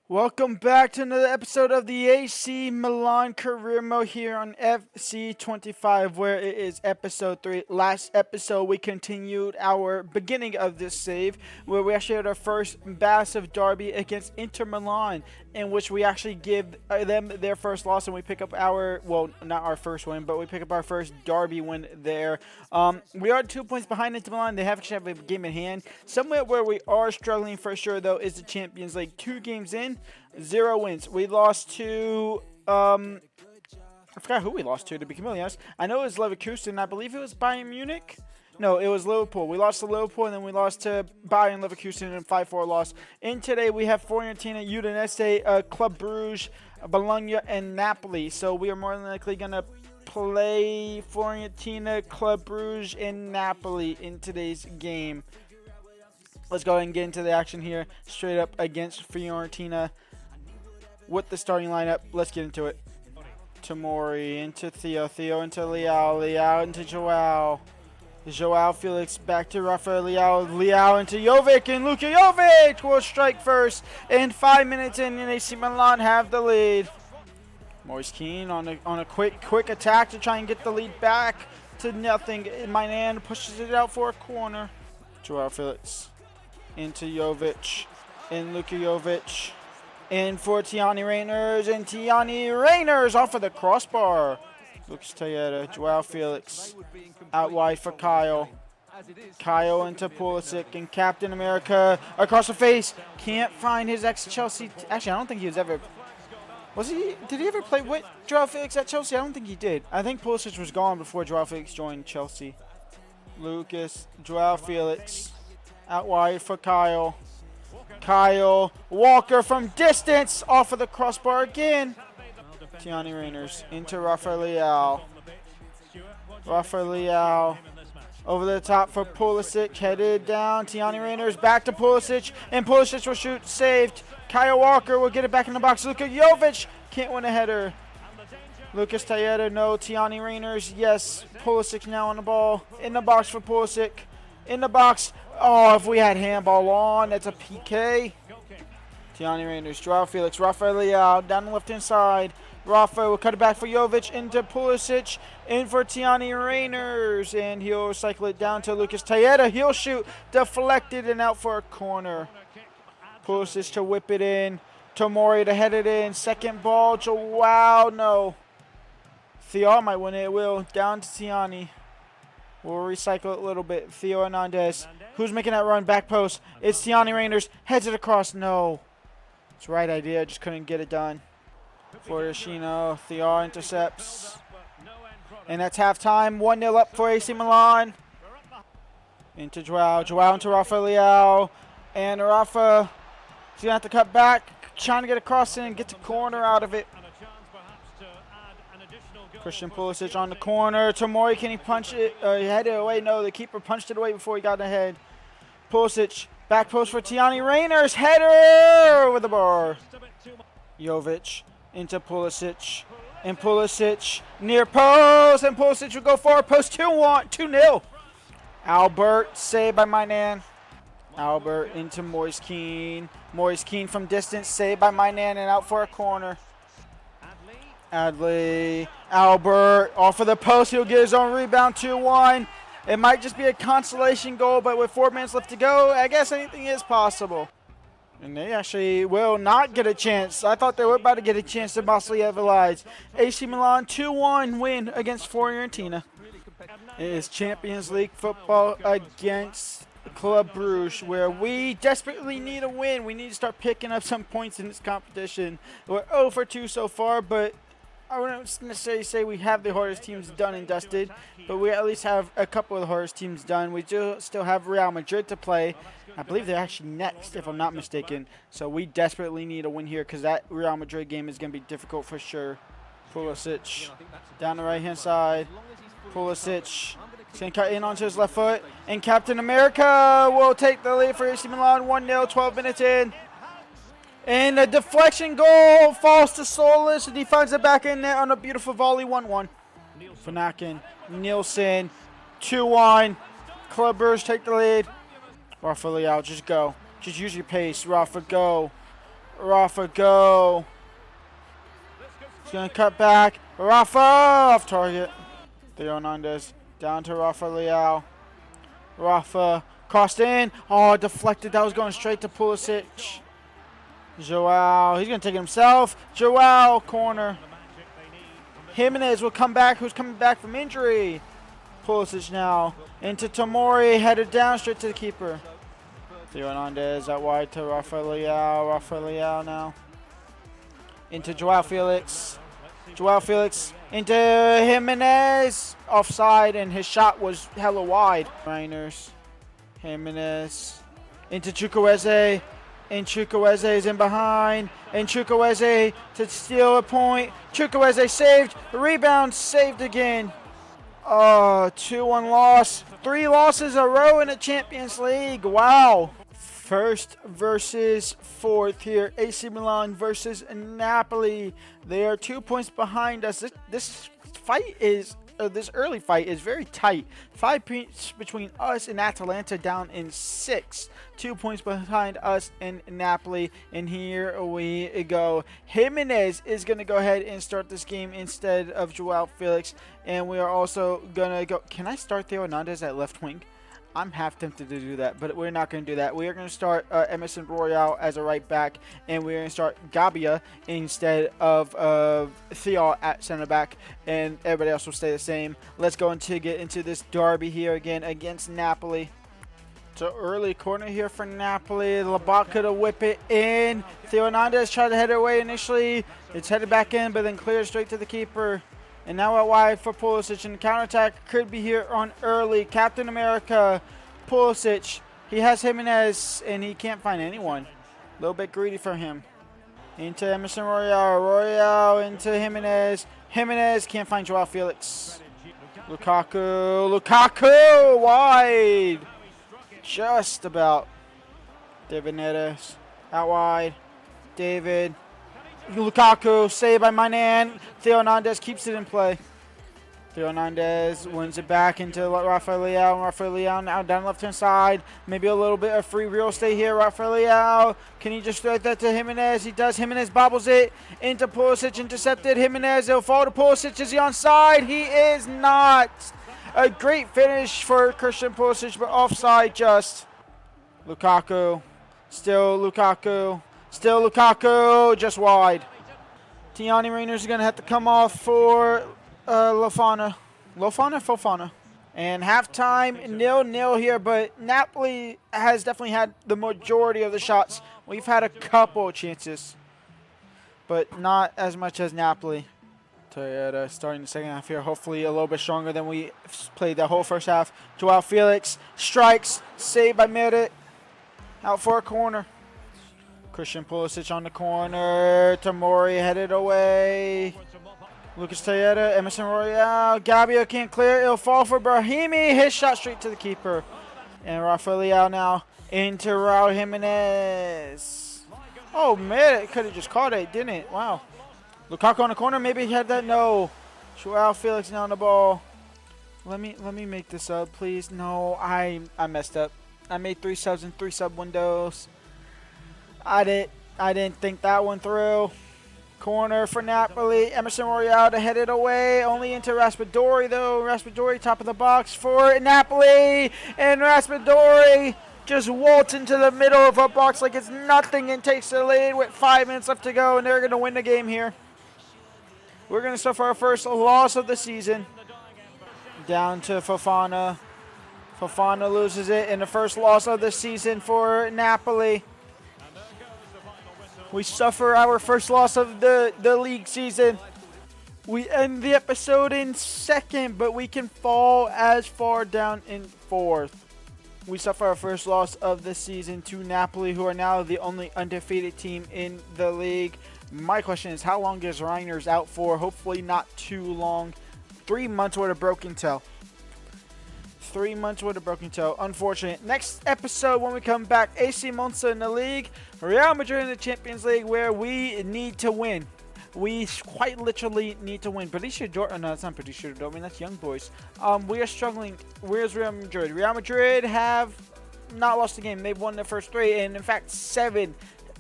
Welcome back to another episode of the AC Milan Career Mode here on FC25, where it is episode 3. Last episode, we continued our beginning of this save, where we actually had our first massive derby against Inter Milan, in which we actually give them their first loss, and we pick up our, well, not our first win, but we pick up our first derby win there. We are 2 points behind Inter Milan. They actually have a game in hand. Somewhere where we are struggling for sure, though, is the Champions League. 2 games in, 0 wins. We lost to, I forgot who we lost to be completely honest. I know it was Leverkusen. I believe it was Bayern Munich. No, it was Liverpool. We lost to Liverpool, and then we lost to Bayern Leverkusen in a 5-4 loss. And today we have Fiorentina, Udinese, Club Brugge, Bologna, and Napoli. So we are more than likely going to play Fiorentina, Club Brugge, and Napoli in today's game. Let's go ahead and get into the action here. Straight up against Fiorentina with the starting lineup. Let's get into it. Tomori into Theo. Theo into Leao. Leao into Joao. Joao Felix back to Rafael Leao. Leao into Jovic, and Luka Jovic will strike first. And 5 minutes in, and AC Milan have the lead. Moise Kean on a quick attack to try and get the lead back to nothing. Mainan pushes it out for a corner. Joao Felix into Jovic, and Luka Jovic, in for Tiani Reyners, and Tiani Reyners off of the crossbar. Lucas Tejeda, Joao Felix, out wide for Kyle. Kyle into Pulisic, and Captain America across the face. Can't find his ex-Chelsea. Actually, I don't think he was ever. Was he? Did he ever play with Joao Felix at Chelsea? I don't think he did. I think Pulisic was gone before Joao Felix joined Chelsea. Lucas, Joao Felix, out wide for Kyle. Kyle Walker from distance, off of the crossbar again. Tiani Reyners into Rafael Leao. Rafael Leao over the top for Pulisic, headed down. Tiani Reyners back to Pulisic, and Pulisic will shoot, saved. Kyle Walker will get it back in the box. Luka Jovic can't win a header. Lucas Tejeda, no. Tiani Reyners, yes. Pulisic now on the ball. In the box for Pulisic. In the box. Oh, if we had handball on, that's a PK. Tiani Reyners, Joao Felix, Rafael Leao down the left-hand side. Rafa will cut it back for Jovic into Pulisic, in for Tiani Reyners, and he'll cycle it down to Lucas Tejeda. He'll shoot, deflected, and out for a corner. Pulisic to whip it in. Tomori to head it in. Second ball, Joao, no. Theo might win it, it will. Down to Tiani. We'll recycle it a little bit. Theo Hernandez. Who's making that run? Back post. It's Tiani Reyners. Heads it across. No. It's the right idea. Just couldn't get it done. Florentino. Theo intercepts. And that's halftime. 1-0 up for AC Milan. Into Joao. Joao into Rafael Leao. And Rafa is going to have to cut back. Trying to get across and get the corner out of it. Christian Pulisic on the corner. Tomori, can he punch it? He headed it away. No, the keeper punched it away before he got ahead. Pulisic, back post for Tiani Reyners. Header over the bar. Jovic into Pulisic. And Pulisic near post. And Pulisic will go forward. Post 2-0. Albert, saved by Mainan. Albert into Moise Kean. Moise Kean from distance, saved by Mainan, and out for a corner. Adley, Albert, off of the post, he'll get his own rebound, 2-1. It might just be a consolation goal, but with 4 minutes left to go, I guess anything is possible. And they actually will not get a chance. I thought they were about to get a chance to possibly evalize. AC Milan 2-1 win against Fiorentina. It is Champions League football against Club Brugge, where we desperately need a win. We need to start picking up some points in this competition. We're 0 for 2 so far, but I wouldn't necessarily say we have the hardest teams done and dusted, but we at least have a couple of the hardest teams done. We do still have Real Madrid to play. I believe they're actually next, if I'm not mistaken. So we desperately need a win here, because that Real Madrid game is going to be difficult for sure. Pulisic down the right-hand side. Pulisic is going to cut in onto his left foot. And Captain America will take the lead for AC Milan. 1-0, 12 minutes in. And a deflection goal falls to Solis, and he finds it back in there on a beautiful volley. 1-1. Fanakin, Nielsen, 2-1. Club Brugge take the lead. Rafa Leao, just go. Just use your pace. Rafa, go. Rafa, go. He's going to cut back. Rafa off target. Theo Hernandez down to Rafa Leao. Rafa crossed in. Oh, deflected. That was going straight to Pulisic. Joao, he's going to take it himself. Joao, corner. Jimenez will come back, who's coming back from injury. Pulisic now into Tomori, headed down straight to the keeper. Theo Hernandez out wide to Rafa Leao. Rafa Leao now into Joao Felix. Joao Felix into Jimenez. Offside, and his shot was hella wide. Reiners. Jimenez into Chukwueze. And Chukwueze is in behind. And Chukwueze to steal a point. Chukwueze saved. Rebound saved again. 2-1 loss. 3 losses a row in the Champions League. Wow. First versus fourth here. AC Milan versus Napoli. They are 2 points behind us. This fight is... this early fight is very tight. 5 points between us and Atalanta, down in 6. 2 points behind us and Napoli. And here we go. Jimenez is going to go ahead and start this game instead of Joao Felix. And we are also going to go... Can I start Theo Hernandez at left wing? I'm half tempted to do that, but we're not going to do that. We are going to start Emerson Royale as a right back, and we're going to start Gabia instead of Theo at center back, and everybody else will stay the same. Let's go get into this derby here again against Napoli. So early corner here for Napoli. Labaka to whip it in. Theo Hernandez tried to head it away initially. It's headed back in, but then cleared straight to the keeper. And now out wide for Pulisic, and the counterattack could be here on early. Captain America, Pulisic. He has Jimenez, and he can't find anyone. A little bit greedy for him. Into Emerson Royale. Royale into Jimenez. Jimenez can't find Joao Felix. Lukaku. Lukaku wide. Just about. David Neres out wide. David. Lukaku, saved by Mainan. Theo Hernandez keeps it in play. Theo Hernandez wins it back into Rafael Leao. Rafael Leao now down left-hand side. Maybe a little bit of free real estate here. Rafael Leao. Can he just throw that to Jimenez? He does. Jimenez bobbles it into Pulisic. Intercepted. Jimenez. It'll fall to Pulisic. Is he onside? He is not. A great finish for Christian Pulisic, but offside just. Lukaku. Still Lukaku. Still Lukaku, just wide. Tiani Reiners is going to have to come off for Lofana. Fofana. And halftime, 0-0 here, but Napoli has definitely had the majority of the shots. We've had a couple chances, but not as much as Napoli. Toyota starting the second half here, hopefully a little bit stronger than we played the whole first half. Joao Felix strikes, saved by Merit, out for a corner. Christian Pulisic on the corner. Tomori headed away. Lucas Toyota, Emerson Royale. Gabia can't clear. It'll fall for Brahimi. His shot straight to the keeper. And Rafael Leao now into Raul Jimenez. Oh, man, it could have just caught it, didn't it? Wow. Lukaku on the corner. Maybe he had that. No. Joao Felix now on the ball. Let me make this up, please. No, I messed up. I made 3 subs in 3 sub windows. I didn't think that one through. Corner for Napoli. Emerson Royale to head it away. Only into Raspadori, though. Raspadori, top of the box for Napoli. And Raspadori just waltz into the middle of a box like it's nothing and takes the lead with 5 minutes left to go. And they're going to win the game here. We're going to suffer our first loss of the season. Down to Fofana. Fofana loses it in the first loss of the season for Napoli. We suffer our first loss of the league season. We end the episode in second, but we can fall as far down in fourth. We suffer our first loss of the season to Napoli, who are now the only undefeated team in the league. My question is, how long is Reiners out for? Hopefully not too long. 3 months with a broken toe. 3 months with a broken toe. Unfortunate. Next episode, when we come back, AC Monza in the league, Real Madrid in the Champions League, where we need to win. We quite literally need to win. Borussia Dortmund, no, that's not Borussia Dortmund, that's Young Boys. We are struggling. Where's Real Madrid? Real Madrid have not lost a game. They've won their first 3, and in fact, 7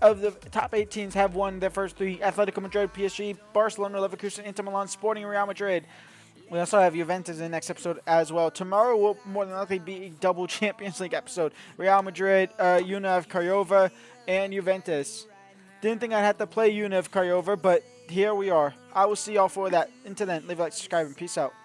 of the top 8 teams have won their first 3: Atletico Madrid, PSG, Barcelona, Leverkusen, Inter Milan, Sporting, Real Madrid. We also have Juventus in the next episode as well. Tomorrow will more than likely be a double Champions League episode. Real Madrid, UNIV Craiova, and Juventus. Didn't think I'd have to play UNIV Craiova, but here we are. I will see y'all for that. Until then, leave a like, subscribe, and peace out.